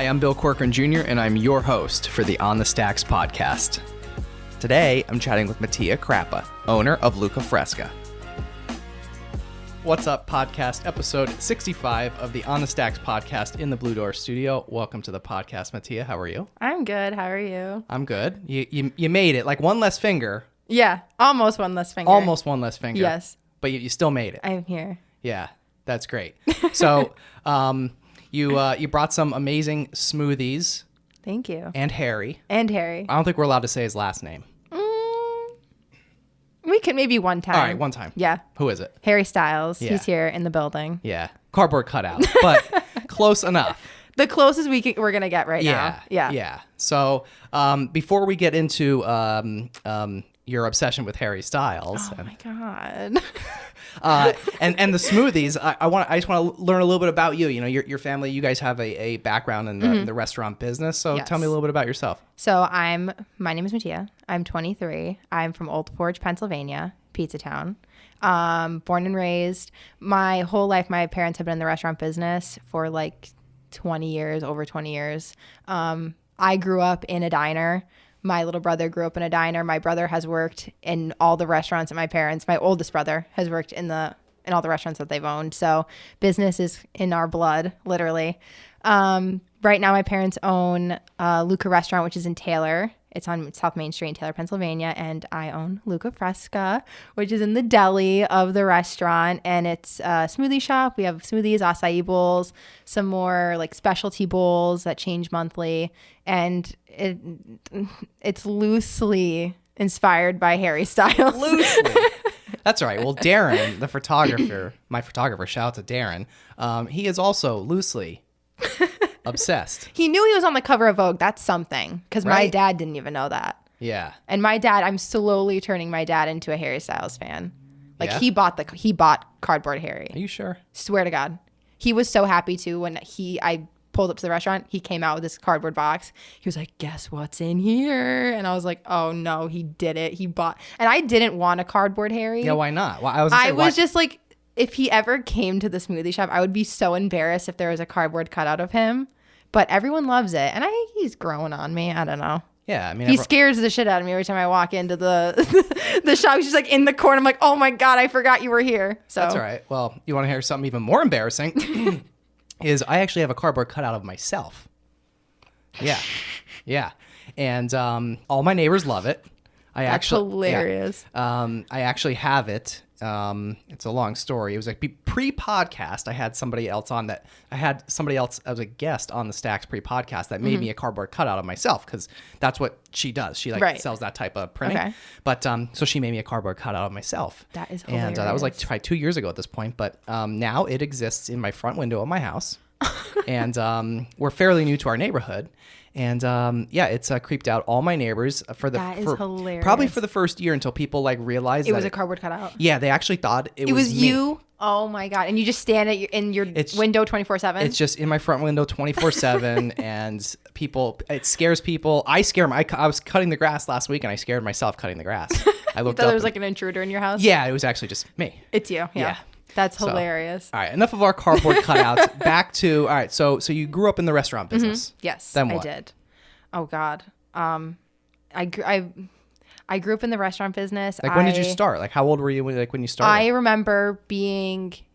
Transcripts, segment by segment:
I'm Bill Corcoran Jr., and I'm your host for the On the Stacks podcast. Today, I'm chatting with Mattia Krappa, owner of Lucca Fresca. What's up, podcast episode 65 of the On the Stacks podcast in the Blue Door studio. Welcome to the podcast, Mattia. How are you? I'm good. How are you? I'm good. You made it. Like one less finger. Yeah, almost one less finger. Almost one less finger. Yes. But you still made it. I'm here. Yeah, that's great. So, you brought some amazing smoothies. Thank you. And Harry. I don't think we're allowed to say his last name. We could maybe one time. All right, one time. Yeah. Who is it? Harry Styles. Yeah. He's here in the building. Yeah. Cardboard cutout, but close enough. The closest we're going to get right now. Yeah. Yeah. So before we get into your obsession with Harry Styles. Oh, my God. And the smoothies, I just want to learn a little bit about you. You know, your family, you guys have a background in the restaurant business. So Yes. Tell me a little bit about yourself. So my name is Mattia. I'm 23. I'm from Old Forge, Pennsylvania, Pizza Town. Born and raised. My whole life, my parents have been in the restaurant business for like 20 years, over 20 years. I grew up in a diner. My little brother grew up in a diner. My brother has worked in all the restaurants that my oldest brother has worked in all the restaurants that they've owned. So business is in our blood, literally. Right now my parents own Lucca restaurant, which is in Taylor. It's on South Main Street in Taylor, Pennsylvania. And I own Lucca Fresca, which is in the deli of the restaurant. And it's a smoothie shop. We have smoothies, acai bowls, some more like specialty bowls that change monthly. And it's loosely inspired by Harry Styles. Loosely. That's all right. Well, Darren, the photographer, my photographer, shout out to Darren. He is also loosely obsessed. He knew he was on the cover of Vogue. That's something, because my Right? dad didn't even know that. Yeah. And my dad, I'm slowly turning my dad into a Harry Styles fan. Like Yeah? he bought Cardboard Harry. Are you sure? Swear to God. He was so happy too when I pulled up to the restaurant. He came out with this cardboard box. He was like, "Guess what's in here?" And I was like, "Oh no, he did it. He bought." And I didn't want a Cardboard Harry. Yeah, why not? Well, I was just like, if he ever came to the smoothie shop, I would be so embarrassed if there was a cardboard cutout of him. But everyone loves it, and he's growing on me. I don't know. Yeah, I mean, He scares the shit out of me every time I walk into the the shop. He's just like in the corner. I'm like, "Oh my God, I forgot you were here." So That's all right. Well, you want to hear something even more embarrassing? Is I actually have a cardboard cutout of myself. Yeah. And all my neighbors love it. That's hilarious. Yeah. I actually have it. It's a long story. It was like pre-podcast. I had somebody else as a guest on the Stacks pre-podcast that made me a cardboard cutout of myself, because that's what she does. She sells that type of printing. Okay. But so she made me a cardboard cutout of myself. That is hilarious. And that was like probably 2 years ago at this point. But now it exists in my front window of my house. And we're fairly new to our neighborhood. And it's creeped out all my neighbors That is hilarious. Probably for the first year, until people like realized it was a cardboard cutout. Yeah, they actually thought it was me. you. Oh my God! And you just stand in your window 24/7. It's just in my front window 24/7, and it scares people. I scare them. I was cutting the grass last week, and I scared myself cutting the grass. I looked thought up. there was like an intruder in your house. Yeah, it was actually just me. It's you. Yeah. That's hilarious. All right, enough of our cardboard cutouts. Back to all right. So you grew up in the restaurant business. Yes, Then what? I did. Oh God. I grew up in the restaurant business. Like, when did you start? Like, how old were you when you started? I remember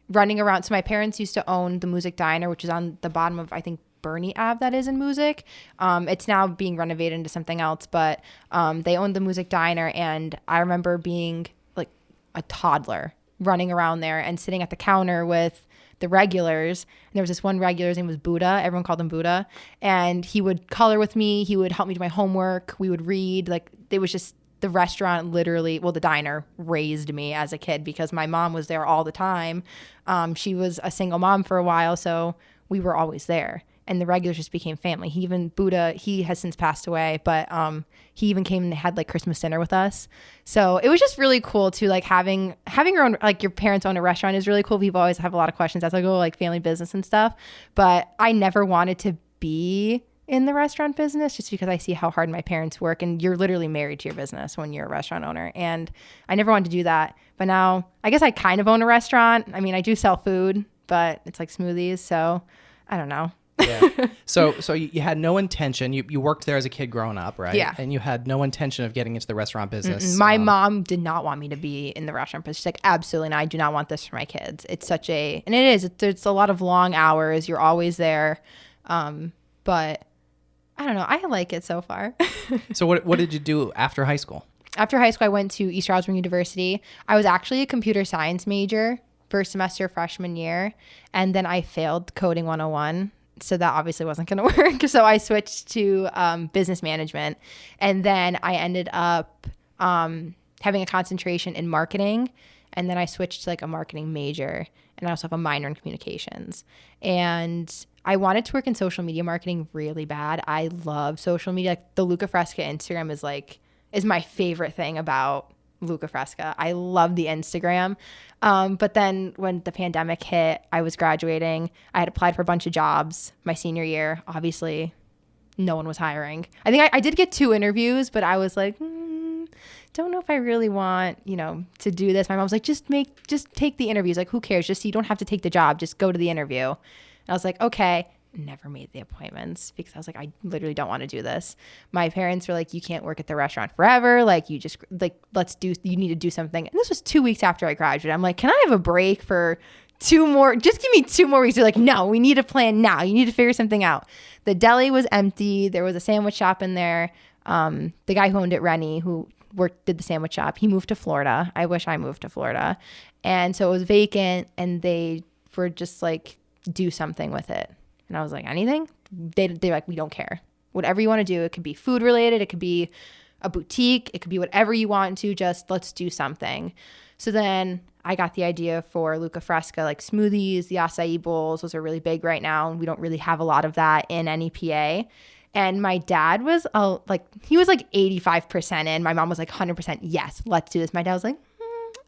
running around. So my parents used to own the Music Diner, which is on the bottom of, I think, Bernie Ave, that is in Music. It's now being renovated into something else, but they owned the Music Diner, and I remember being like a toddler running around there and sitting at the counter with the regulars. And there was this one regular, his name was Buddha. Everyone called him Buddha. And he would color with me. He would help me do my homework. We would read. Like, it was just the restaurant the diner raised me as a kid, because my mom was there all the time. She was a single mom for a while, so we were always there. And the regulars just became family. Buddha, he has since passed away, but he even came and had like Christmas dinner with us. So it was just really cool too, like having your own, like your parents own a restaurant is really cool. People always have a lot of questions as I go, like family business and stuff. But I never wanted to be in the restaurant business, just because I see how hard my parents work, and you're literally married to your business when you're a restaurant owner. And I never wanted to do that. But now I guess I kind of own a restaurant. I mean, I do sell food, but it's like smoothies. So I don't know. Yeah. So you had no intention. You worked there as a kid growing up, right? Yeah. And you had no intention of getting into the restaurant business. My mom did not want me to be in the restaurant business. She's like, absolutely not. I do not want this for my kids. It's such a, and it is, it's a lot of long hours. You're always there. But I don't know. I like it so far. So what did you do after high school? After high school, I went to East Osborne University. I was actually a computer science major first semester freshman year, and then I failed coding 101. So that obviously wasn't going to work. So I switched to business management, and then I ended up having a concentration in marketing, and then I switched to like a marketing major, and I also have a minor in communications. And I wanted to work in social media marketing really bad. I love social media. Like the Lucca Fresca Instagram is my favorite thing about Lucca Fresca. I love the Instagram. But then when the pandemic hit, I was graduating. I had applied for a bunch of jobs my senior year. Obviously, no one was hiring. I think I did get 2 interviews, but I was like, don't know if I really want, to do this. My mom was like, just take the interviews. Like, who cares? Just, you don't have to take the job. Just go to the interview. And I was like, okay. Never made the appointments because I was like, I literally don't want to do this. My parents were like, you can't work at the restaurant forever. Like, you just you need to do something. And this was 2 weeks after I graduated. I'm like, can I have a break for 2 more? Just give me 2 more weeks. They're like, no, we need a plan now. You need to figure something out. The deli was empty. There was a sandwich shop in there. The guy who owned it, Rennie, who did the sandwich shop, he moved to Florida. I wish I moved to Florida. And so it was vacant, and they were just like, do something with it. And I was like, anything? They're like, we don't care. Whatever you want to do. It could be food related. It could be a boutique. It could be whatever you want to. Just let's do something. So then I got the idea for Lucca Fresca, like smoothies, the acai bowls. Those are really big right now. And we don't really have a lot of that in NEPA. And my dad was he was like 85% in. My mom was like 100% yes, let's do this. My dad was like,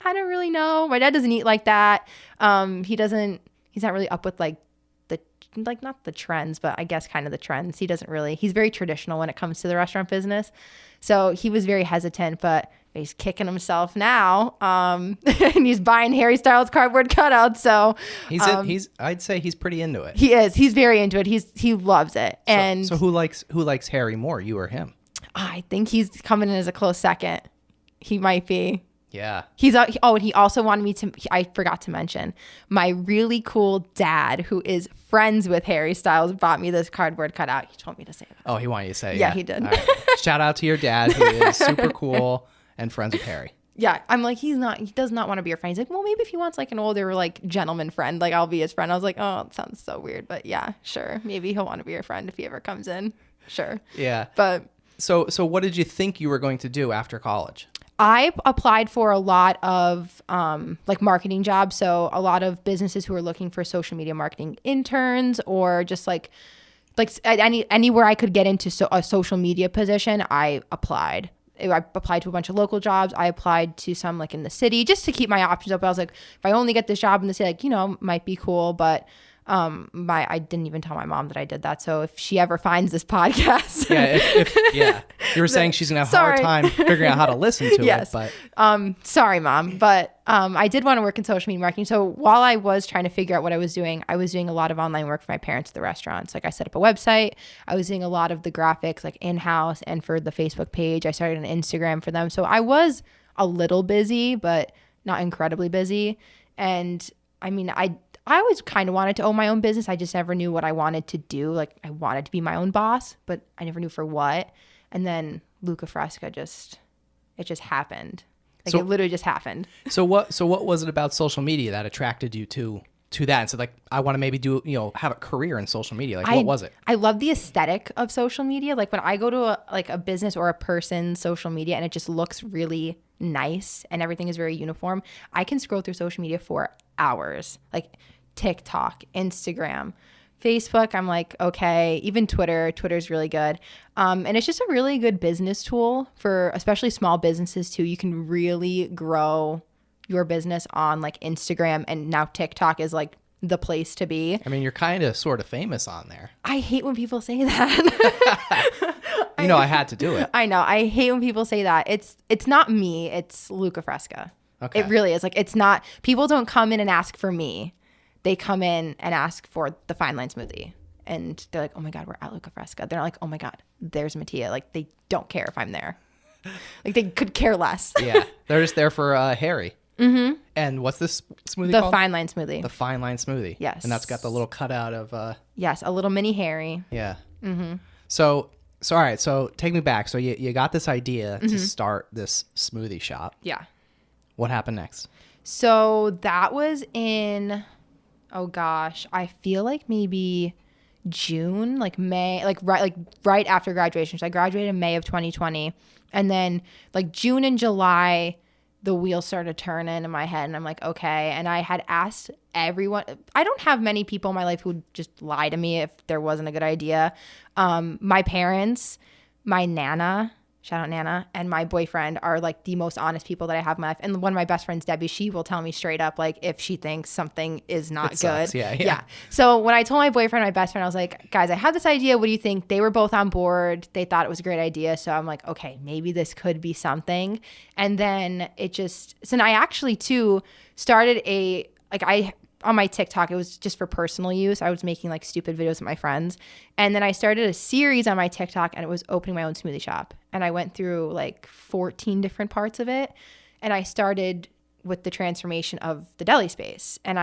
I don't really know. My dad doesn't eat like that. He's not really up with not the trends, but I guess kind of the trends. He's very traditional when it comes to the restaurant business. So he was very hesitant, but he's kicking himself now. And he's buying Harry Styles cardboard cutouts. So I'd say he's pretty into it. He is. He's very into it. He loves it. So who likes Harry more, you or him? I think he's coming in as a close second. He might be. Yeah. And he also wanted me to, I forgot to mention, my really cool dad, who is friends with Harry Styles, bought me this cardboard cutout. He told me to say that. Oh, he wanted you to say it. Yeah, he did. All right. Shout out to your dad, who is super cool and friends with Harry. Yeah. I'm like, he does not want to be your friend. He's like, well, maybe if he wants like an older, like gentleman friend, like I'll be his friend. I was like, oh, it sounds so weird. But yeah, sure. Maybe he'll want to be your friend if he ever comes in. Sure. Yeah. But so what did you think you were going to do after college? I applied for a lot of marketing jobs. So a lot of businesses who are looking for social media marketing interns, or just like anywhere I could get into a social media position, I applied. I applied to a bunch of local jobs. I applied to some like in the city just to keep my options open. I was like, if I only get this job in the city, might be cool. But I didn't even tell my mom that I did that. So if she ever finds this podcast, you were saying she's gonna have a hard time figuring out how to listen to it. But sorry, Mom. But I did want to work in social media marketing. So while I was trying to figure out what I was doing a lot of online work for my parents at the restaurants. Like I set up a website. I was doing a lot of the graphics like in-house, and for the Facebook page, I started an Instagram for them. So I was a little busy, but not incredibly busy. And I mean, I always kind of wanted to own my own business. I just never knew what I wanted to do. Like I wanted to be my own boss, but I never knew for what. And then Lucca Fresca it just happened. It literally just happened. So what was it about social media that attracted you to that? And so like, I want to maybe do, have a career in social media. Like what was it? I love the aesthetic of social media. Like when I go to a business or a person's social media and it just looks really nice and everything is very uniform, I can scroll through social media for hours. Like TikTok, Instagram, Facebook, I'm like, okay, even Twitter's really good. And it's just a really good business tool for especially small businesses too. You can really grow your business on like Instagram, and now TikTok is like the place to be. I mean, you're kind of sort of famous on there. I hate when people say that. I had to do it. I know. I hate when people say that. It's not me. It's Lucca Fresca. Okay. It really is. Like it's not, people don't come in and ask for me. They come in and ask for the fine line smoothie. and they're like, oh my God, we're at Lucca Fresca. They're not like, oh my God, there's Mattia. Like, they don't care if I'm there. Like, they could care less. Yeah. They're just there for Harry. Mm-hmm. And what's this smoothie The called? fine line smoothie. The fine line smoothie. Yes. And that's got the little cutout of... yes, a little mini Harry. Yeah. Mm-hmm. So all right. So take me back. So you got this idea to start this smoothie shop. Yeah. What happened next? So that was in, oh gosh, I feel like maybe June, like May, right after graduation. So I graduated in May of 2020. And then like June and July, the wheels started turning in my head, and I'm like, okay. And I had asked everyone. I don't have many people in my life who would just lie to me if there wasn't a good idea. My parents, my Nana, shout out Nana, and my boyfriend are like the most honest people that I have in my life. And one of my best friends, Debbie, she will tell me straight up, like, if she thinks something is not good. Sucks. Yeah. So when I told my boyfriend, my best friend, I was like, guys, I had this idea. What do you think? They were both on board. They thought it was a great idea. So I'm like, okay, maybe this could be something. And then I actually too started on my TikTok, it was just for personal use. I was making like stupid videos with my friends. And then I started a series on my TikTok, and it was opening my own smoothie shop. And I went through like 14 different parts of it. And I started with the transformation of the deli space. And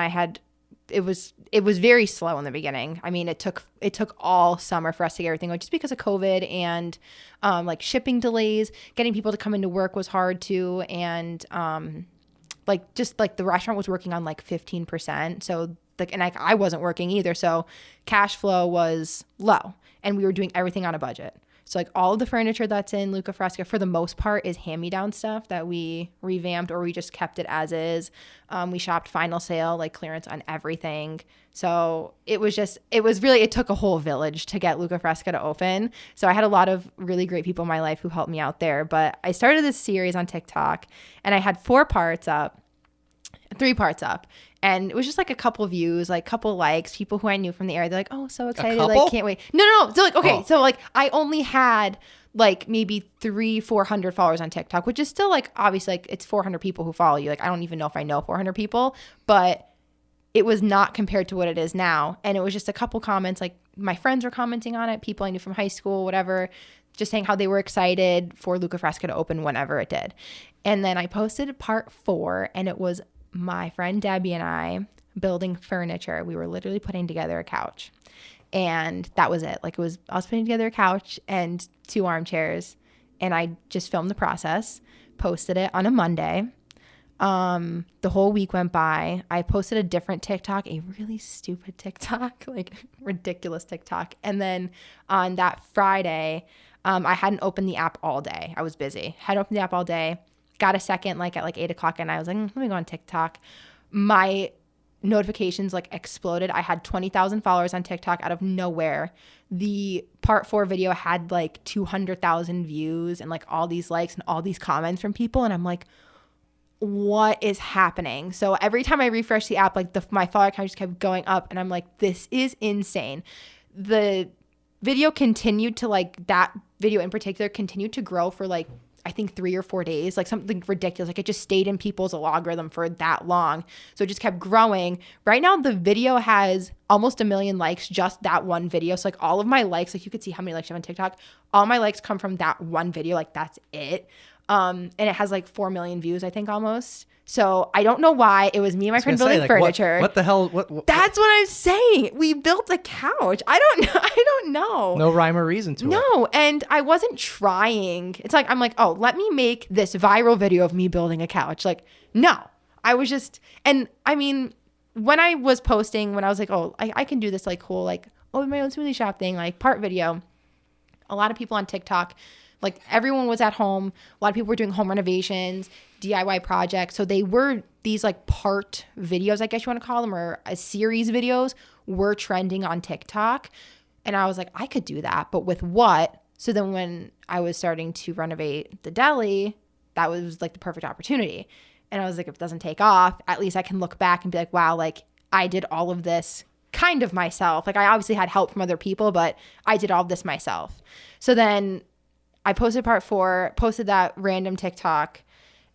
it was very slow in the beginning. I mean, it took all summer for us to get everything going, just because of COVID and like shipping delays. Getting people to come into work was hard too. And the restaurant was working on like 15%. So I wasn't working either. So cash flow was low, and we were doing everything on a budget. So like all of the furniture that's in Lucca Fresca for the most part is hand-me-down stuff that we revamped, or we just kept it as is. We shopped final sale, like clearance on everything. So it took a whole village to get Lucca Fresca to open. So I had a lot of really great people in my life who helped me out there. But I started this series on TikTok, and I had 3 parts up. And it was just like a couple views, like a couple likes, people who I knew from the area. They're like, oh, so excited. Like, can't wait. No. So like, okay. So like I only had like maybe 300-400 followers on TikTok, which is still like, obviously like it's 400 people who follow you. Like, I don't even know if I know 400 people, but it was not compared to what it is now. And it was just a couple comments, like my friends were commenting on it, people I knew from high school, whatever, just saying how they were excited for Lucca Fresca to open whenever it did. And then I posted part 4, and it was my friend Debbie and I building furniture. We were literally putting together a couch, and that was it. Like, I was putting together a couch and 2 armchairs, and I just filmed the process, posted it on a Monday. The whole week went by. I posted a different TikTok, a really stupid TikTok, like ridiculous TikTok. And then on that Friday, I hadn't opened the app all day. I was busy. Hadn't opened the app all day. Got a second like at like 8 o'clock, and I was like, let me go on TikTok. My notifications like exploded. I had 20,000 followers on TikTok out of nowhere. The part 4 video had like 200,000 views and like all these likes and all these comments from people. And I'm like, what is happening? So every time I refresh the app, like my follower count just kept going up, and I'm like, this is insane. The video continued to like, that video in particular continued to grow for like, I think 3 or 4 days, like something ridiculous. Like, it just stayed in people's algorithm for that long. So it just kept growing. Right now, the video has almost 1 million likes, just that one video. So like all of my likes, like you could see how many likes I have on TikTok. All my likes come from that one video. Like, that's it. And it has like 4 million views, I think, almost. So I don't know why. It was me and my friend building furniture. What the hell? That's what I'm saying. We built a couch. I don't know. No rhyme or reason to it. No, and I wasn't trying. It's like, I'm like, oh, let me make this viral video of me building a couch. Like, no. I was just, and I mean, when I was posting, when I was like, oh, I can do this like whole like open my own smoothie shop thing, like part video, a lot of people on TikTok, like everyone was at home. A lot of people were doing home renovations, DIY projects. So they were these like part videos, I guess you want to call them, or a series videos were trending on TikTok. And I was like, I could do that, but with what? So then when I was starting to renovate the deli, that was like the perfect opportunity. And I was like, if it doesn't take off, at least I can look back and be like, wow, like I did all of this kind of myself. Like, I obviously had help from other people, but I did all of this myself. So then I posted part 4, posted that random TikTok,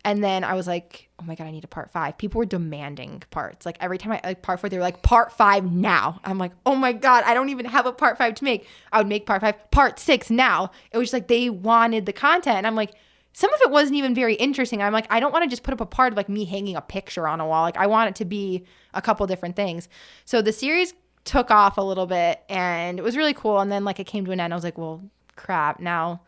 And then I was like, oh my God, I need a part 5. People were demanding parts. Like every time I like part 4, they were like, part 5 now. I'm like, oh my God, I don't even have a part 5 to make. I would make part 5, part 6 now. It was just like they wanted the content. And I'm like, some of it wasn't even very interesting. I'm like, I don't want to just put up a part of like me hanging a picture on a wall. Like I want it to be a couple different things. So the series took off a little bit and it was really cool. And then like it came to an end. I was like, well, crap, now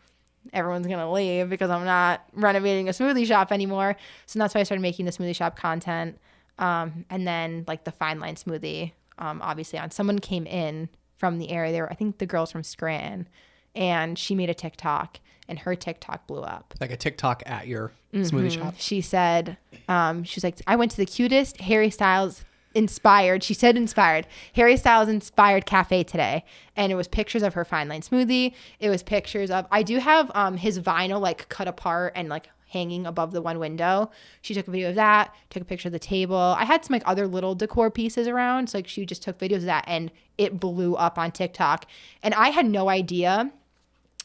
everyone's going to leave because I'm not renovating a smoothie shop anymore. So that's why I started making the smoothie shop content. And then like the fine line smoothie, obviously on someone came in from the area. They were, I think the girls from Scranton, and she made a TikTok and her TikTok blew up. Like a TikTok at your smoothie shop? She said, she was like, I went to the cutest Harry Styles inspired, she said inspired, Harry Styles inspired cafe today. And it was pictures of her fine line smoothie. It was pictures of, I do have his vinyl like cut apart and like hanging above the one window. She took a video of that, took a picture of the table. I had some like other little decor pieces around. So like she just took videos of that and it blew up on TikTok. And I had no idea.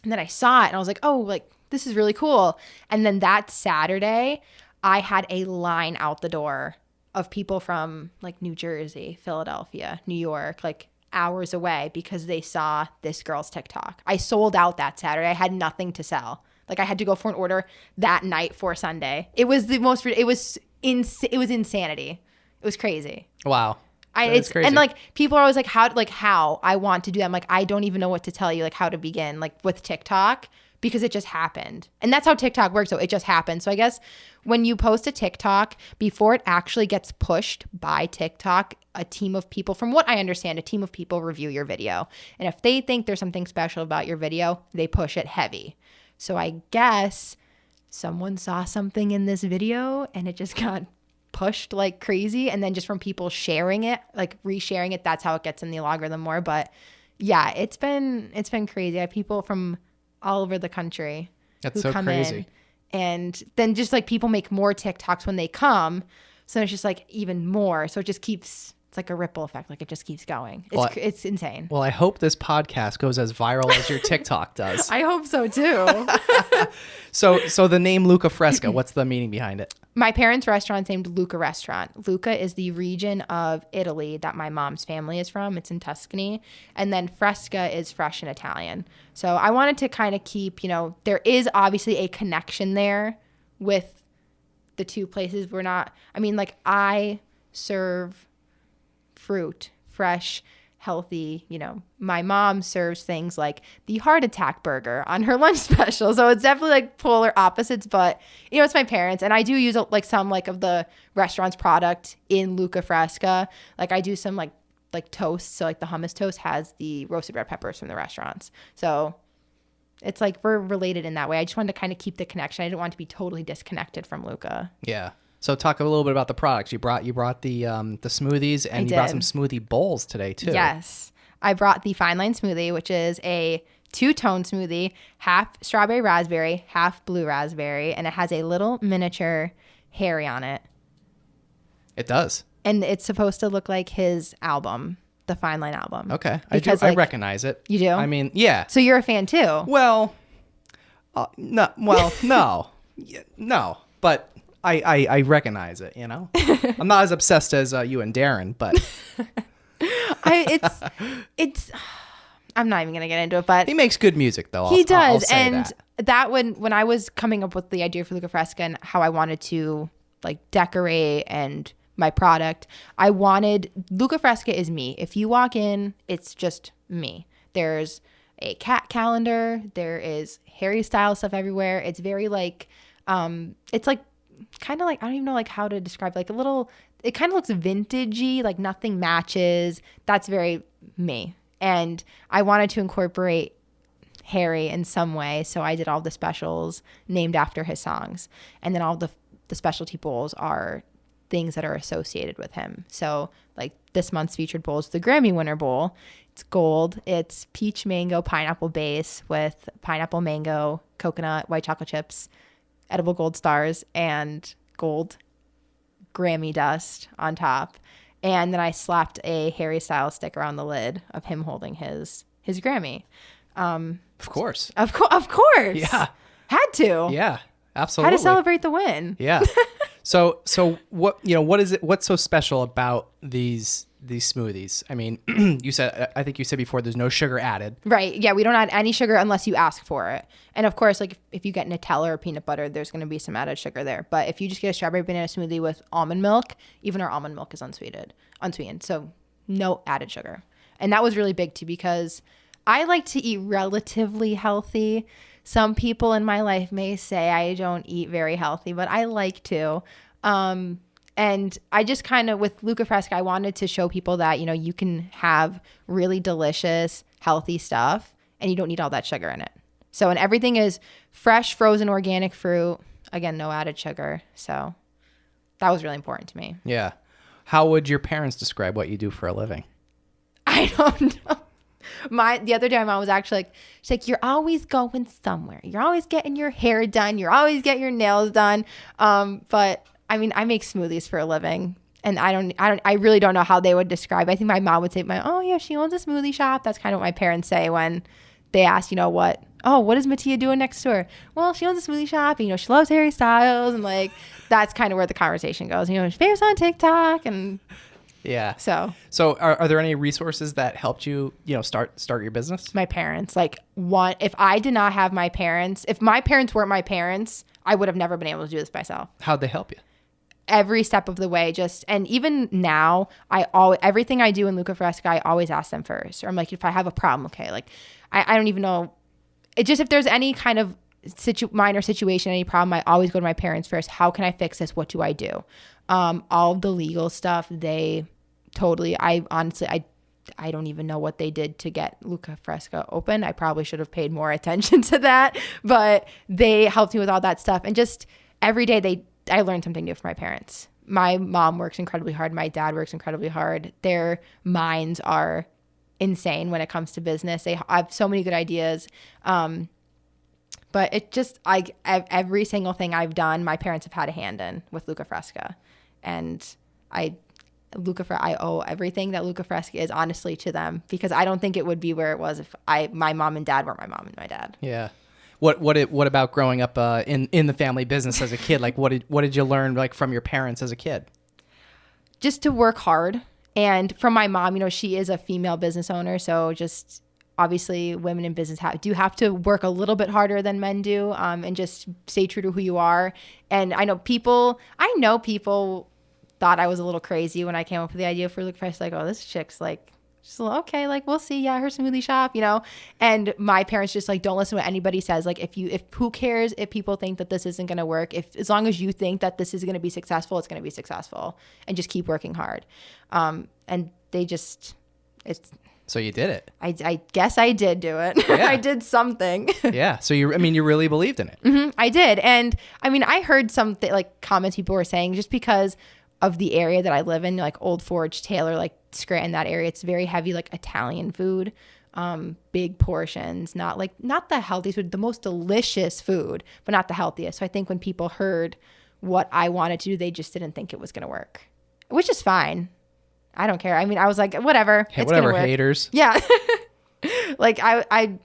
And then I saw it and I was like, oh, like this is really cool. And then that Saturday, I had a line out the door of people from like New Jersey, Philadelphia, New York, like hours away because they saw this girl's TikTok. I sold out that Saturday. I had nothing to sell. Like I had to go for an order that night for Sunday. It was the most, it was insanity. It was crazy. Wow. It's crazy. And like people are always like, how I want to do that. I'm like, I don't even know what to tell you, like how to begin, like with TikTok, because it just happened. And that's how TikTok works. So it just happened. So I guess when you post a TikTok, before it actually gets pushed by TikTok, a team of people, from what I understand, a team of people review your video. And if they think there's something special about your video, they push it heavy. So I guess someone saw something in this video and it just got pushed like crazy. And then just from people sharing it, like resharing it, that's how it gets in the algorithm more. But yeah, it's been crazy. I have people from all over the country that's who so come crazy. in. And then just like people make more TikToks when they come. So it's just like even more. So it just keeps, it's like a ripple effect. Like it just keeps going. It's insane. Well, I hope this podcast goes as viral as your TikTok does. I hope so too. So the name Lucca Fresca, what's the meaning behind it? My parents' restaurant's named Lucca Restaurant. Lucca is the region of Italy that my mom's family is from. It's in Tuscany. And then Fresca is fresh in Italian. So I wanted to kind of keep, there is obviously a connection there with the two places. I serve fruit, fresh, healthy. My mom serves things like the heart attack burger on her lunch special. So it's definitely like polar opposites, but it's my parents. And I do use like some like of the restaurant's product in Lucca Fresca. Like I do some like toast. So like the hummus toast has the roasted red peppers from the restaurants. So it's like we're related in that way. I just wanted to kind of keep the connection. I didn't want to be totally disconnected from Lucca. Yeah. So talk a little bit about the products. You brought the smoothies, and you brought some smoothie bowls today too. Yes. I brought the fine line smoothie, which is a 2-tone smoothie, half strawberry raspberry, half blue raspberry, and it has a little miniature Harry on it. It does. And it's supposed to look like his album, the Fine Line album. Okay. I recognize it. You do? I mean, yeah. So you're a fan too? Well, no. Well, no. No. But I recognize it, I'm not as obsessed as you and Darren, but it's I'm not even gonna get into it, but he makes good music though. He does. I'll say and that when I was coming up with the idea for Lucca Fresca and how I wanted to like decorate and my product, I wanted Lucca Fresca is me. If you walk in, it's just me. There's a cat calendar, there is Harry Styles stuff everywhere. It's very like it's like kind of like, I don't even know like how to describe, like a little, it kind of looks vintagey, like nothing matches. That's very me. And I wanted to incorporate Harry in some way. So I did all the specials named after his songs. And then all the specialty bowls are things that are associated with him. So like this month's featured bowl is the Grammy winner bowl. It's gold. It's peach mango pineapple base with pineapple mango, coconut, white chocolate chips, edible gold stars, and gold Grammy dust on top. And then I slapped a Harry Styles sticker on the lid of him holding his Grammy. Of course. Of course. Yeah. Had to. Yeah. Absolutely. How to celebrate the win. Yeah. So what is it? What's so special about these smoothies? I mean, I think you said before, there's no sugar added. Right. Yeah. We don't add any sugar unless you ask for it. And of course, like if you get Nutella or peanut butter, there's going to be some added sugar there. But if you just get a strawberry banana smoothie with almond milk, even our almond milk is unsweetened. So no added sugar. And that was really big too, because I like to eat relatively healthy. Some people in my life may say I don't eat very healthy, but I like to. And I just kind of, with Lucca Fresca, I wanted to show people that, you can have really delicious, healthy stuff and you don't need all that sugar in it. So, and everything is fresh, frozen, organic fruit. Again, no added sugar. So that was really important to me. Yeah. How would your parents describe what you do for a living? I don't know. The other day, my mom was actually like, she's like, you're always going somewhere. You're always getting your hair done. You're always getting your nails done. But I mean, I make smoothies for a living, and I really don't know how they would describe. I think my mom would say, oh yeah, she owns a smoothie shop. That's kind of what my parents say when they ask, what is Mattia doing next door? Well, she owns a smoothie shop. And, she loves Harry Styles, and like that's kind of where the conversation goes. She's famous on TikTok and. Yeah. So are there any resources that helped you, start your business? My parents, if I did not have my parents, if my parents weren't my parents, I would have never been able to do this myself. How'd they help you? Every step of the way, and even now, everything I do in Lucca Fresca, I always ask them first. Or I'm like, if I have a problem, okay, like I don't even know. It just, if there's any kind of minor situation, any problem, I always go to my parents first. How can I fix this? What do I do? All of the legal stuff, I honestly don't even know what they did to get Lucca Fresca open. I probably should have paid more attention to that, but they helped me with all that stuff. And just every day I learned something new from my parents. My mom works incredibly hard. My dad works incredibly hard. Their minds are insane when it comes to business. They have so many good ideas. But it just, every single thing I've done, my parents have had a hand in with Lucca Fresca. And I owe everything that Lucca Fresca is honestly to them, because I don't think it would be where it was if my mom and dad weren't my mom and my dad. Yeah. What about growing up in the family business as a kid? Like what did you learn from your parents as a kid? Just to work hard. And from my mom, she is a female business owner, so just obviously women in business do have to work a little bit harder than men do, and just stay true to who you are. And I know people thought I was a little crazy when I came up with the idea for Lucca Fresca. Like, oh, this chick's like, she's like, okay, like we'll see. Yeah, her smoothie shop, And my parents just don't listen to what anybody says. Like, if who cares if people think that this isn't going to work? As long as you think that this is going to be successful, it's going to be successful, and just keep working hard. And So you did it. I guess I did do it. Yeah. I did something. Yeah. So you really believed in it. Mm-hmm, I did. And I mean, I heard some comments people were saying, just because of the area that I live in, like Old Forge, Taylor, Scranton, that area, it's very heavy, Italian food, big portions, not the healthiest food, the most delicious food, but not the healthiest. So I think when people heard what I wanted to do, they just didn't think it was going to work, which is fine. I don't care. I mean, I was like, whatever. Hey, whatever, haters. Yeah. I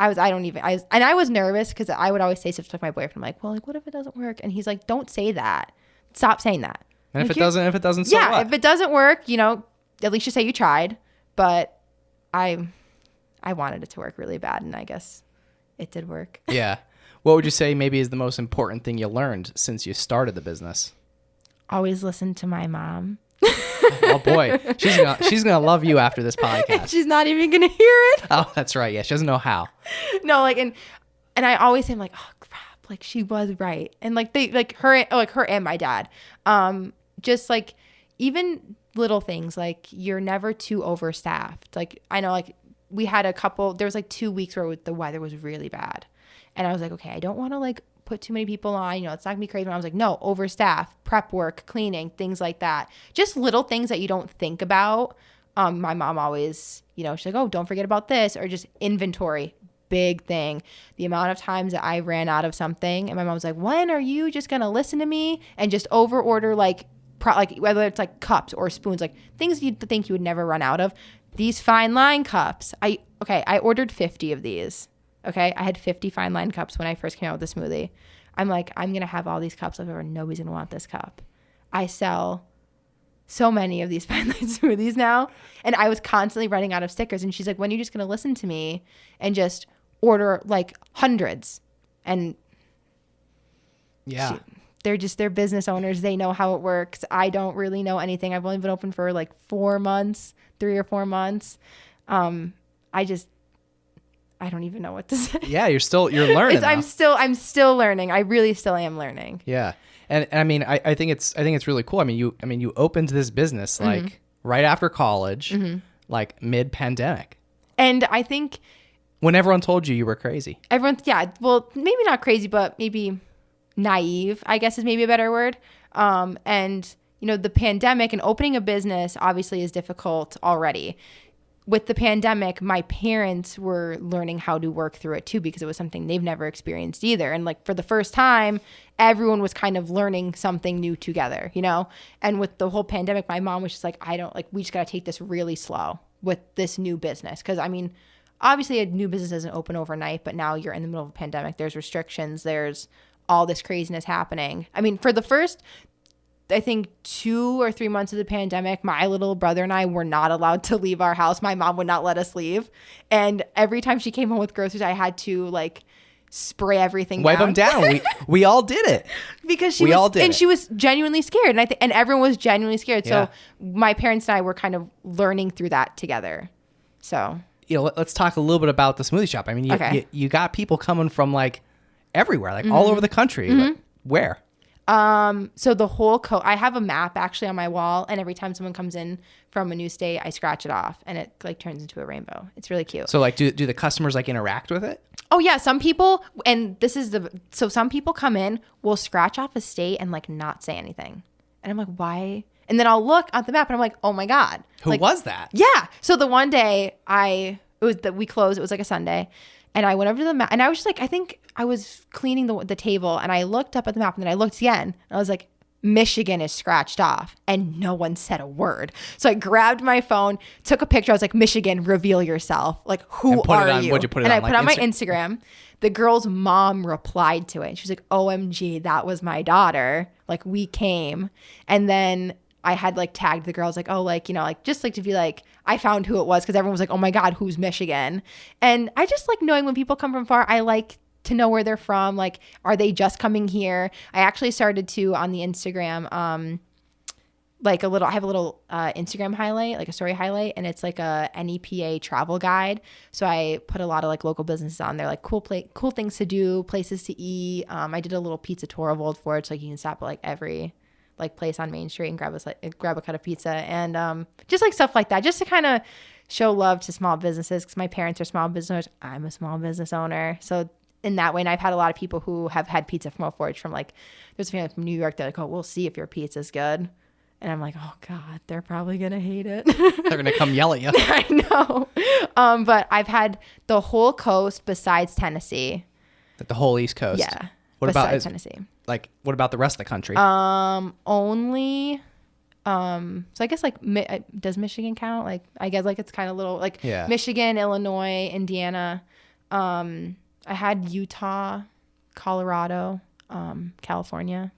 was nervous because I would always say stuff to my boyfriend. I'm like, well, what if it doesn't work? And he's like, don't say that. Stop saying that. And if it doesn't, so yeah, what? If it doesn't work, at least you say you tried. But I wanted it to work really bad, and I guess it did work. Yeah. What would you say maybe is the most important thing you learned since you started the business? Always listen to my mom. Oh boy, she's gonna love you after this podcast. She's not even gonna hear it. Oh, that's right. Yeah, she doesn't know how. No, and I always say, I'm like, oh crap, she was right, and her and my dad, just even little things, you're never too overstaffed. I know we had there was 2 weeks where the weather was really bad, and I was like, okay, I don't want to put too many people on, it's not gonna be crazy. And I was like, no, overstaff, prep work, cleaning, things like that. Just little things that you don't think about. My mom always, she's like, oh, don't forget about this, or just inventory, big thing. The amount of times that I ran out of something, and my mom was like, when are you just gonna listen to me and just over order whether it's cups or spoons, things you'd think you would never run out of. These fine line cups. I ordered 50 of these. Okay, I had 50 fine line cups when I first came out with the smoothie. I'm like, I'm going to have all these cups left over and nobody's going to want this cup. I sell so many of these Fine Line smoothies now. And I was constantly running out of stickers. And she's like, when are you just going to listen to me and just order like hundreds? And yeah. They're business owners. They know how it works. I don't really know anything. I've only been open for like 4 months, 3 or 4 months. I don't even know what to say. Yeah, you're learning. I'm still learning. I really still am learning. Yeah. And I mean, I think it's really cool. I mean, you opened this business like right after college, like mid-pandemic. And I think when everyone told you were crazy. Well, maybe not crazy, but maybe naive, I guess is maybe a better word. And the pandemic and opening a business obviously is difficult already. With the pandemic, my parents were learning how to work through it too, because it was something they've never experienced either. And like for the first time, everyone was kind of learning something new together, And with the whole pandemic, my mom was just like, we just got to take this really slow with this new business. Because I mean, obviously a new business doesn't open overnight, but now you're in the middle of a pandemic. There's restrictions. There's all this craziness happening. I mean, for the first, I think 2 or 3 months of the pandemic, my little brother and I were not allowed to leave our house. My mom would not let us leave. And every time she came home with groceries, I had to like spray everything Wipe them down. We all did it. Because she was genuinely scared. And everyone was genuinely scared. So my parents and I were kind of learning through that together. So, let's talk a little bit about the smoothie shop. I mean, you got people coming from like everywhere, like all over the country. Like, where? So the whole I have a map actually on my wall, and every time someone comes in from a new state, I scratch it off and it like turns into a rainbow. It's really cute. So like, do the customers like interact with it? Oh yeah. Some people, and some people come in, will scratch off a state and like not say anything. And I'm like, why? And then I'll look at the map and I'm like, oh my God. Who was that? Yeah. So the one day we closed, it was like a Sunday. And I went over to the map and I was just like, I think I was cleaning the table and I looked up at the map and then I looked again and I was like, Michigan is scratched off, and no one said a word. So I grabbed my phone, took a picture. I was like, Michigan, reveal yourself. Like, who are you? What'd you put it and on? I put it on my Instagram. The girl's mom replied to it. She was like, OMG, that was my daughter. Like, we came. And then I had like tagged the girls like, oh, like, just like to be like, I found who it was, because everyone was like, oh my God, who's Michigan? And I just like knowing when people come from far. I like to know where they're from. Like, are they just coming here? I actually started to on the Instagram, I have a little Instagram highlight, like a story highlight, and it's like a NEPA travel guide. So I put a lot of like local businesses on there, like cool things to do, places to eat. I did a little pizza tour of Old Fort, so like you can stop at like every like place on Main Street and grab a cut of pizza, and just like stuff like that, just to kind of show love to small businesses, because my parents are small business owners. I'm a small business owner, so in that way. And I've had a lot of people who have had pizza from Old Forge, from like, there's a family from New York. They're like, oh, we'll see if your pizza's good. And I'm like, oh God, they're probably gonna hate it. They're gonna come yell at you. I know. But I've had the whole coast besides Tennessee. Like the whole East Coast. Yeah. What about Tennessee? Like, what about the rest of the country? Only. So I guess like, does Michigan count? Like, I guess like it's kind of little like Michigan, Illinois, Indiana. I had Utah, Colorado, California.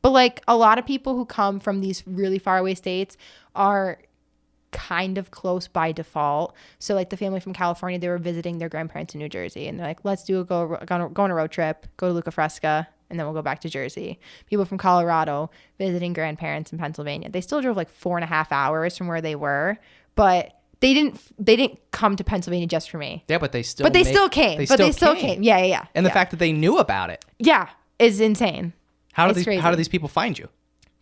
But like a lot of people who come from these really far away states are kind of close by default. So like the family from California, they were visiting their grandparents in New Jersey, and they're like, let's go on a road trip, go to Lucca, Fresca, and then we'll go back to Jersey. People from Colorado visiting grandparents in Pennsylvania. They still drove like 4.5 hours from where they were, but they didn't come to Pennsylvania just for me. Yeah, but they still came. Yeah. And the fact that they knew about it. Yeah, is insane. How do these people find you?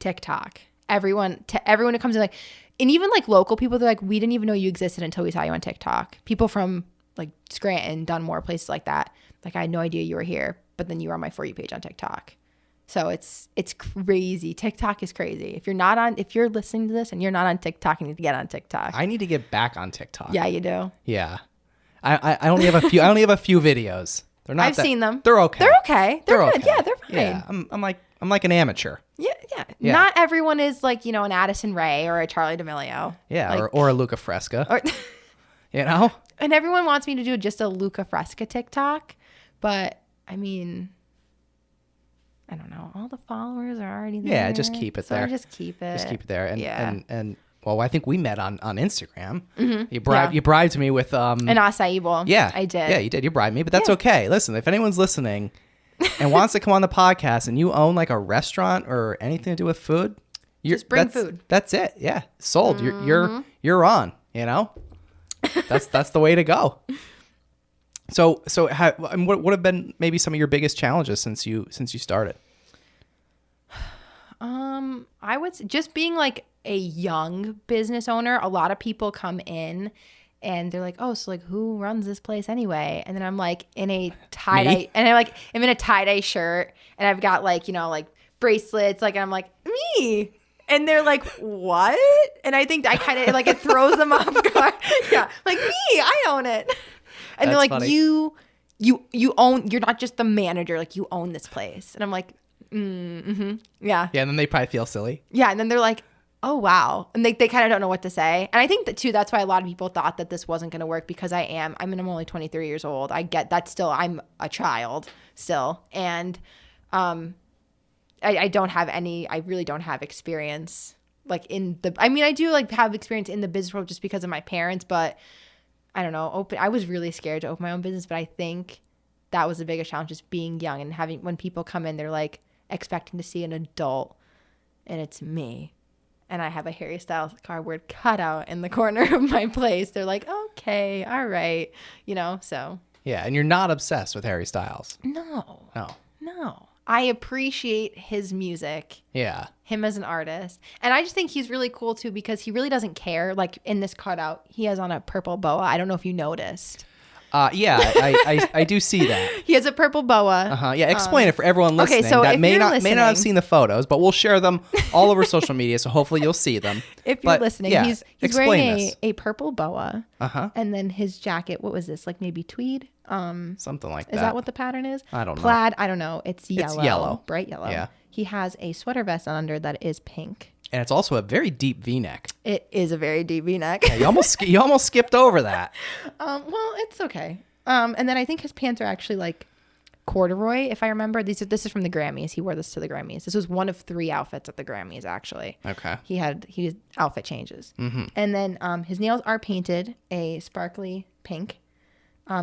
TikTok. Everyone who comes in, like, and even like local people, they're like, we didn't even know you existed until we saw you on TikTok. People from like Scranton, Dunmore, places like that. Like, I had no idea you were here, but then you were on my For You page on TikTok. So it's crazy. TikTok is crazy. If you're listening to this and you're not on TikTok, you need to get on TikTok. I need to get back on TikTok. Yeah, you do. Yeah. I only have a few. I only have a few videos. They're not. I've seen them. They're okay. They're okay. They're good. Okay. Yeah, they're fine. Yeah, I'm like an amateur. Yeah. Not everyone is like, an Addison Rae or a Charlie D'Amelio. Yeah, like, or a Lucca Fresca. And everyone wants me to do just a Lucca Fresca TikTok, but I mean, I don't know, all the followers are already there. Yeah, just keep it there. I just keep it. Just keep it there. And Yeah. and well, I think we met on Instagram. Mm-hmm. You bribed me with An acai bowl. Yeah, I did. Yeah, you did. You bribed me, but that's okay. Listen, if anyone's listening and wants to come on the podcast, and you own like a restaurant or anything to do with food, just bring food. That's it. Yeah, sold. You're on. You know, that's the way to go. So what have been maybe some of your biggest challenges since you started? I would say just being like a young business owner. A lot of people come in and they're like, oh, so like who runs this place anyway? And then I'm like in a tie-dye and I'm in a tie-dye shirt and I've got like, like bracelets, like, and I'm like, me. And they're like, what? And I think I kind of like, it throws them off guard. Yeah. Like, me, I own it. And they're like, funny. you own, you're not just the manager, like you own this place. And I'm like, yeah. Yeah, and then they probably feel silly. Yeah, and then they're like, oh, wow. And they kind of don't know what to say. And I think that, too, that's why a lot of people thought that this wasn't going to work because I'm only 23 years old. I get that still. I'm a child still. And I don't have I really don't have experience like I do like have experience in the business world just because of my parents, but I don't know. I was really scared to open my own business, but I think that was the biggest challenge, just being young and having, when people come in, they're like expecting to see an adult and it's me. And I have a Harry Styles cardboard cutout in the corner of my place. They're like, okay, all right. So. Yeah, and you're not obsessed with Harry Styles. No. No. I appreciate his music. Yeah. Him as an artist. And I just think he's really cool too because he really doesn't care. Like in this cutout, he has on a purple boa. I don't know if you noticed. Yeah, I do see that. He has a purple boa. Yeah, explain it for everyone listening so that if may you're not listening, have seen the photos, but we'll share them all over social media, so hopefully you'll see them. If you're listening, yeah, he's wearing a purple boa. And then his jacket, what was this? Like maybe tweed? Something like that. Is that what the pattern is? I don't know. Plaid? I don't know. It's yellow. It's yellow. Bright yellow. Yeah. He has a sweater vest under that is pink. And it's also a very deep V-neck. It is a very deep V-neck. Yeah, you almost skipped over that. Well, it's okay. And then I think his pants are actually like corduroy, if I remember. This is from the Grammys. He wore this to the Grammys. This was one of 3 outfits at the Grammys, actually. Okay. He outfit changes. And then his nails are painted a sparkly pink.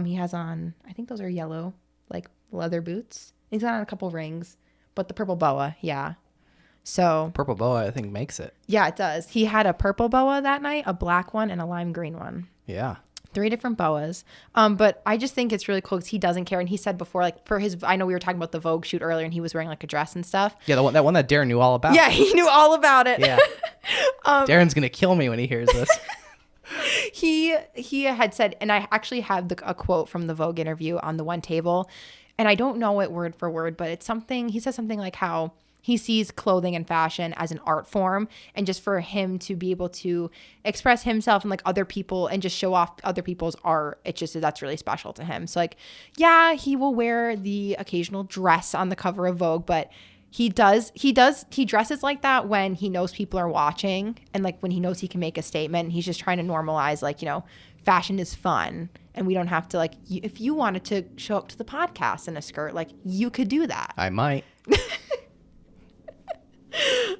He has on, I think those are yellow, like leather boots. He's got on a couple rings, but the purple boa, yeah. So Purple boa, I think, makes it. yeah, it does. He had a purple boa that night, a black one, and a lime green one. Yeah. 3 different boas. But I just think it's really cool because he doesn't care. And he said before, like for his, I know we were talking about the Vogue shoot earlier and he was wearing like a dress and stuff. Yeah, that one that Darren knew all about. Yeah, he knew all about it. Yeah. Darren's going to kill me when he hears this. He had said, and I actually have a quote from the Vogue interview on the one table. And I don't know it word for word, but it's something, he says something like how he sees clothing and fashion as an art form, and just for him to be able to express himself and like other people and just show off other people's art, that's really special to him. So like, yeah, he will wear the occasional dress on the cover of Vogue, but he dresses like that when he knows people are watching and like when he knows he can make a statement. He's just trying to normalize like, fashion is fun and we don't have to like, if you wanted to show up to the podcast in a skirt, like you could do that. I might.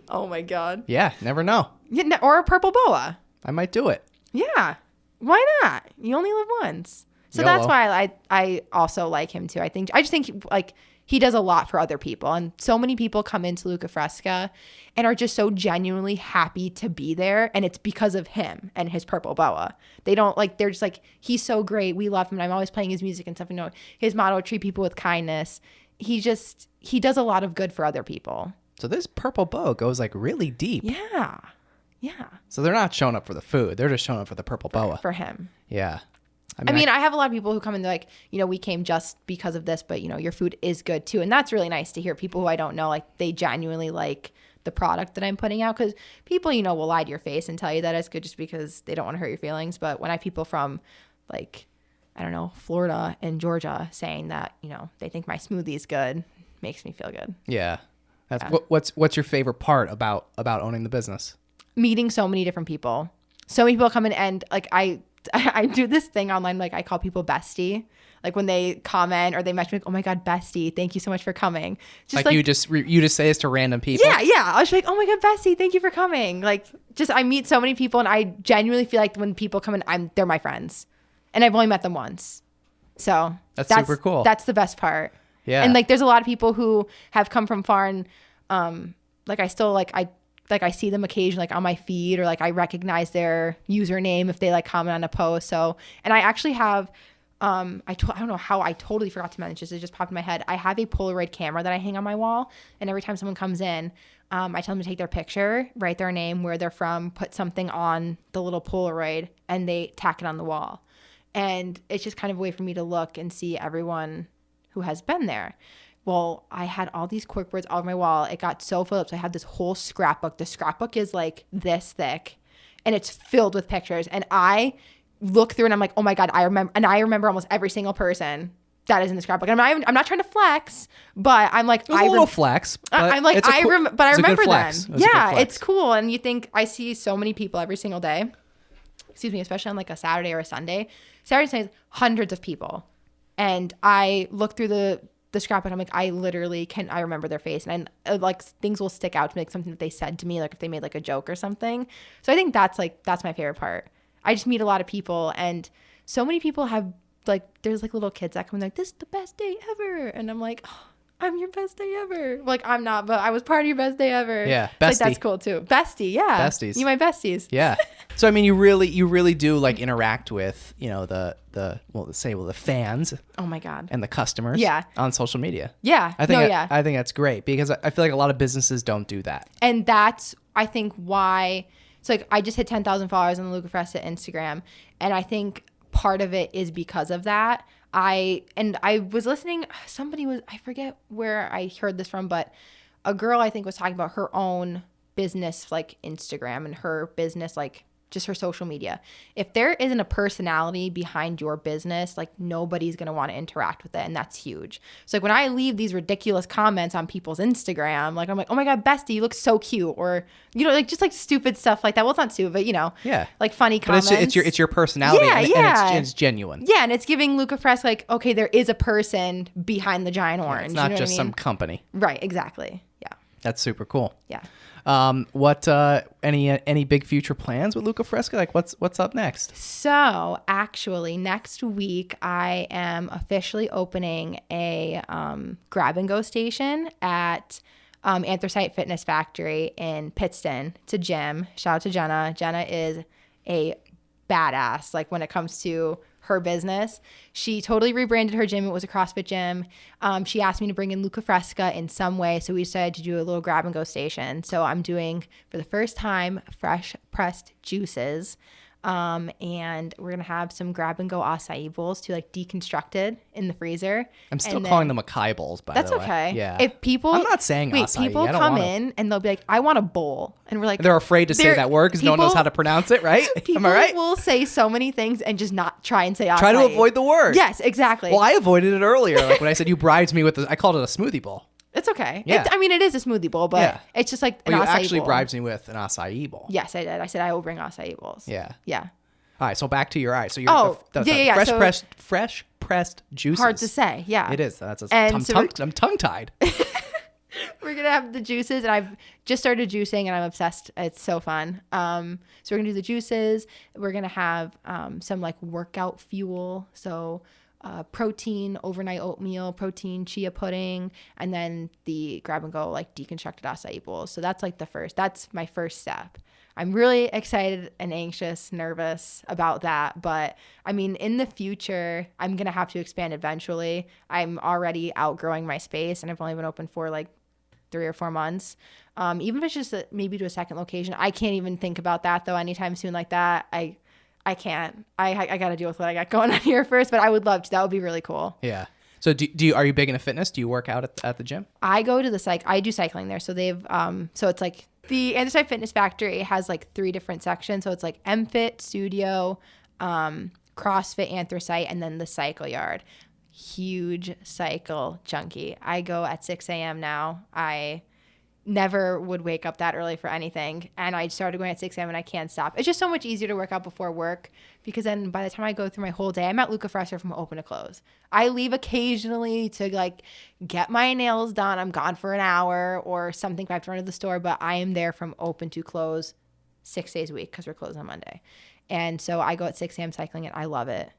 Oh my God. Yeah, never know. Yeah, or a purple boa. I might do it. Yeah. Why not? You only live once. So YOLO. That's why I also like him too. I just think like he does a lot for other people. And so many people come into Lucca Fresca and are just so genuinely happy to be there. And it's because of him and his purple boa. They don't like, they're just like, he's so great. We love him. And I'm always playing his music and stuff. His motto, treat people with kindness. He does a lot of good for other people. So this purple bow goes like really deep. Yeah. Yeah. So they're not showing up for the food. They're just showing up for the purple boa. For him. Yeah. I mean, I have a lot of people who come in, they're like, we came just because of this, but, your food is good too. And that's really nice to hear. People who I don't know, like, they genuinely like the product that I'm putting out. Because people, will lie to your face and tell you that it's good just because they don't want to hurt your feelings. But when I have people from, like, I don't know, Florida and Georgia saying that, they think my smoothie is good, makes me feel good. Yeah. What's your favorite part about owning the business? Meeting so many different people. So many people come in and like I do this thing online, like I call people bestie. Like when they comment or they message me, like, oh my God, bestie, thank you so much for coming. Just like you just say this to random people? Yeah. I was like, oh my God, bestie, thank you for coming. Like just, I meet so many people and I genuinely feel like when people come in, they're my friends. And I've only met them once. So that's super cool. That's the best part. Yeah. And like, there's a lot of people who have come from far and like I still I see them occasionally like on my feed, or like I recognize their username if they like comment on a post. So, and I actually have, I don't know how I totally forgot to mention this. It just popped in my head. I have a Polaroid camera that I hang on my wall, and every time someone comes in, I tell them to take their picture, write their name, where they're from, put something on the little Polaroid, and they tack it on the wall. And it's just kind of a way for me to look and see everyone who has been there. Well, I had all these corkboards all over my wall. It got so filled up. So I had this whole scrapbook. The scrapbook is like this thick, and it's filled with pictures. And I look through and I'm like, oh my God, I remember almost every single person that is in the scrapbook. I'm not trying to flex, but I'm like, it was a little flex. I'm like, I remember them. Yeah, it's cool. And you think I see so many people every single day. Excuse me, especially on like a Saturday or a Sunday. Saturday, Sunday, hundreds of people. And I look through the scrapbook, I'm like, I literally I remember their face, and I like things will stick out to me, like something that they said to me, like if they made like a joke or something. So I think that's my favorite part. I just meet a lot of people, and so many people have like, there's like little kids that come in like, this is the best day ever, and I'm like, oh, I'm your best day ever. Like I'm not, but I was part of your best day ever. Yeah, bestie. Like that's cool too. Bestie, yeah. Besties. You my besties. Yeah. So I mean, you really do like interact with, you know, the fans. Oh my God. And the customers. Yeah. On social media. Yeah. I think that's great, because I feel like a lot of businesses don't do that. And that's, I think, why. It's like I just hit 10,000 followers on the Lucca Fresca Instagram, and I think part of it is because of that. I was listening, I forget where I heard this from, but a girl I think was talking about her own business, like Instagram, and her business, like just her social media. If there isn't a personality behind your business, like nobody's going to want to interact with it. And that's huge. So like when I leave these ridiculous comments on people's Instagram, like I'm like, oh my God, bestie, you look so cute. Or, you know, like just like stupid stuff like that. Well, it's not stupid, but you know, yeah, like funny comments. But it's your personality. Yeah, and it's genuine. Yeah. And it's giving Lucca Fresca like, okay, there is a person behind the giant orange. Yeah, it's not you know just some company. Right. Exactly. Yeah. That's super cool. Yeah. Any big future plans with Lucca Fresca? Like what's up next? So actually next week I am officially opening a grab and go station at Anthracite Fitness Factory in Pittston. It's a gym. Shout out to Jenna. Jenna is a badass, like when it comes to her business. She totally rebranded her gym. It was a CrossFit gym. She asked me to bring in Lucca Fresca in some way, so we decided to do a little grab and go station. So I'm doing, for the first time, fresh pressed juices. And we're going to have some grab and go acai bowls to like deconstructed in the freezer. I'm still calling them acai bowls, by the way. That's okay. Yeah. If people, I'm not saying acai. People come in and they'll be like, I want a bowl. And we're like, they're afraid to say that word because no one knows how to pronounce it, right? Am I right? People will say so many things and just not try and say acai. Try to avoid the word. Yes, exactly. Well, I avoided it earlier. Like when I said you bribed me with I called it a smoothie bowl. It's okay. Yeah. It is a smoothie bowl, but it's just like an acai bowl. You actually bribed me with an acai bowl. Yes, I did. I said I will bring acai bowls. Yeah. Yeah. All right, so back to your eye. So you're fresh pressed juices. Hard to say, yeah. It is. I'm tongue tied. We're gonna have the juices, and I've just started juicing, and I'm obsessed. It's so fun. So we're gonna do the juices. We're gonna have some like workout fuel. So protein, overnight oatmeal, protein, chia pudding, and then the grab and go like deconstructed acai bowls. So that's like that's my first step. I'm really excited and anxious, nervous about that. But I mean, in the future, I'm going to have to expand eventually. I'm already outgrowing my space, and I've only been open for like 3 or 4 months. Even if it's just maybe to a second location, I can't even think about that though anytime soon like that. I can't. I got to deal with what I got going on here first, but I would love to. That would be really cool. Yeah. So are you big into fitness? Do you work out at the gym? I go to I do cycling there. So they've, so it's like, the Anthracite Fitness Factory has like 3 different sections. So it's like MFit, Studio, CrossFit, Anthracite, and then the cycle yard. Huge cycle junkie. I go at 6 a.m. now. never would wake up that early for anything. And I started going at 6 a.m. and I can't stop. It's just so much easier to work out before work because then by the time I go through my whole day, I'm at Lucca Fresca from open to close. I leave occasionally to like get my nails done. I'm gone for an hour or something if I have to run to the store, but I am there from open to close 6 days a week because we're closed on Monday. And so I go at 6 a.m. cycling and I love it.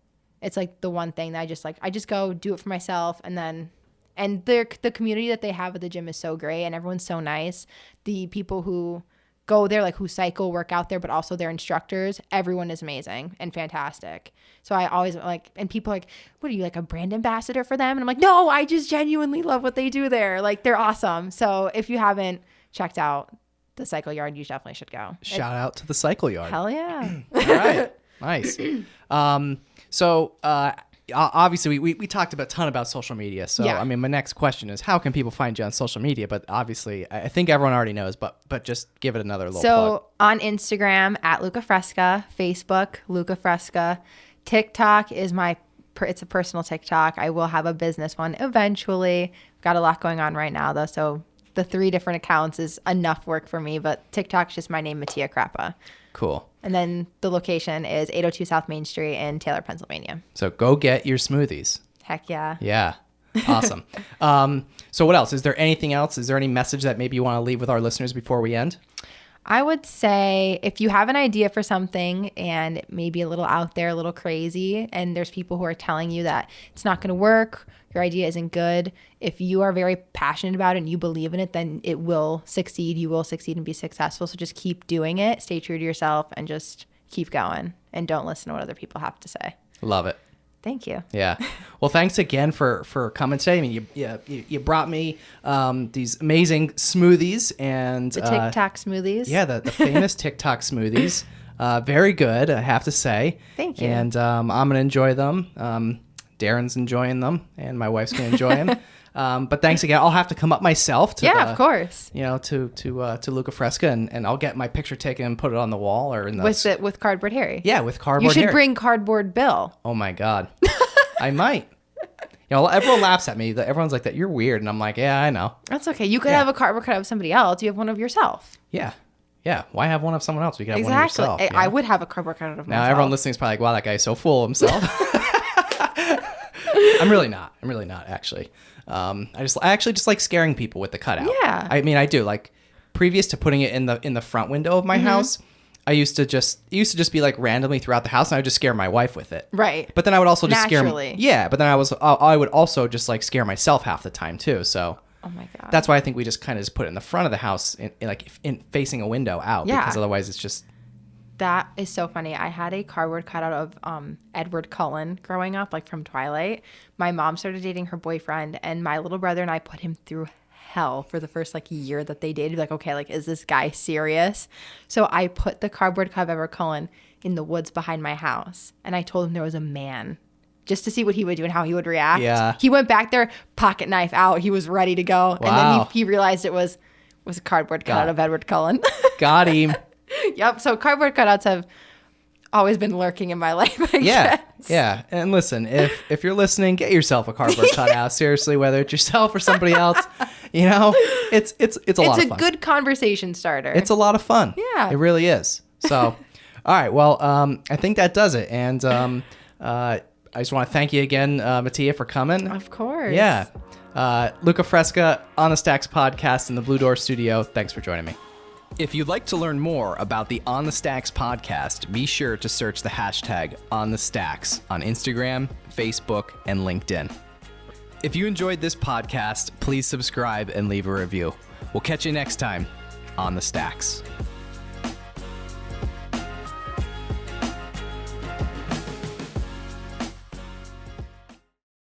It's like the one thing that I just go do it for myself. And the community that they have at the gym is so great and everyone's so nice. The people who go there, like who cycle, work out there, but also their instructors, everyone is amazing and fantastic. So I always like, and people are like, what are you, like a brand ambassador for them? And I'm like, no, I just genuinely love what they do there. Like they're awesome. So if you haven't checked out the Cycle Yard, you definitely should go. Shout out to the Cycle Yard. Hell yeah. All right. Nice. Obviously we talked a ton about social media. So, Yeah. I mean, my next question is how can people find you on social media? But obviously I think everyone already knows, but just give it another little plug. On Instagram at Lucca Fresca, Facebook, Lucca Fresca, TikTok is it's a personal TikTok. I will have a business one eventually. Got a lot going on right now though. So the 3 different accounts is enough work for me, but TikTok's just my name, Mattia Krappa. Cool. And then the location is 802 South Main Street in Taylor, Pennsylvania. So go get your smoothies. Heck yeah. Yeah. Awesome. So what else? Is there anything else? Is there any message that maybe you want to leave with our listeners before we end? I would say if you have an idea for something and it may be a little out there, a little crazy, and there's people who are telling you that it's not going to work, your idea isn't good, if you are very passionate about it and you believe in it, then it will succeed. You will succeed and be successful. So just keep doing it. Stay true to yourself and just keep going and don't listen to what other people have to say. Love it. Thank you. Yeah. Well, thanks again for coming today. I mean, you brought me these amazing smoothies and The TikTok smoothies. Yeah, the famous TikTok smoothies. Very good, I have to say. Thank you. And I'm gonna enjoy them. Darren's enjoying them, and my wife's gonna enjoy them. But thanks again. I'll have to come up myself to of course. to Lucca Fresca, and I'll get my picture taken and put it on the wall or in the with Cardboard Harry. Yeah, with Cardboard You should Harry. bring Cardboard Bill. Oh my God. I might. Everyone laughs at me. Everyone's like that. You're weird. And I'm like, yeah, I know. That's okay. You could have a cardboard cutout of somebody else. You have one of yourself. Yeah. Yeah. Why have one of someone else? We can have one of yourself. Exactly. I would have a cardboard cutout of myself. Now everyone listening is probably like, wow, that guy's so full of himself. I'm really not actually. I actually just like scaring people with the cutout. Yeah. I mean, I do. Like previous to putting it in the front window of my house, it used to just be like randomly throughout the house, and I would just scare my wife with it. Right. But then I would also just Naturally. but then I would also just like scare myself half the time too. So Oh my God. that's why I think we just kind of just put it in the front of the house, in facing a window out. Yeah. Because otherwise it's just. That is so funny. I had a cardboard cutout of Edward Cullen growing up, like from Twilight. My mom started dating her boyfriend, and my little brother and I put him through hell for the first like year that they dated. Like, okay, like, is this guy serious? So I put the cardboard cutout of Edward Cullen in the woods behind my house, and I told him there was a man, just to see what he would do and how he would react. Yeah. He went back there, pocket knife out. He was ready to go. Wow. And then he realized it was a cardboard cutout of Edward Cullen. Got him. Yep. So cardboard cutouts have always been lurking in my life. I guess. Yeah. And listen, if you're listening, get yourself a cardboard cutout. Seriously, whether it's yourself or somebody else, it's a lot of fun. It's a good conversation starter. It's a lot of fun. Yeah. It really is. So, all right. Well, I think that does it. And I just want to thank you again, Mattia, for coming. Of course. Yeah. Lucca Fresca on the Stacks podcast in the Blue Door studio. Thanks for joining me. If you'd like to learn more about the On the Stacks podcast, be sure to search the hashtag On the Stacks on Instagram, Facebook, and LinkedIn. If you enjoyed this podcast, please subscribe and leave a review. We'll catch you next time on the Stacks.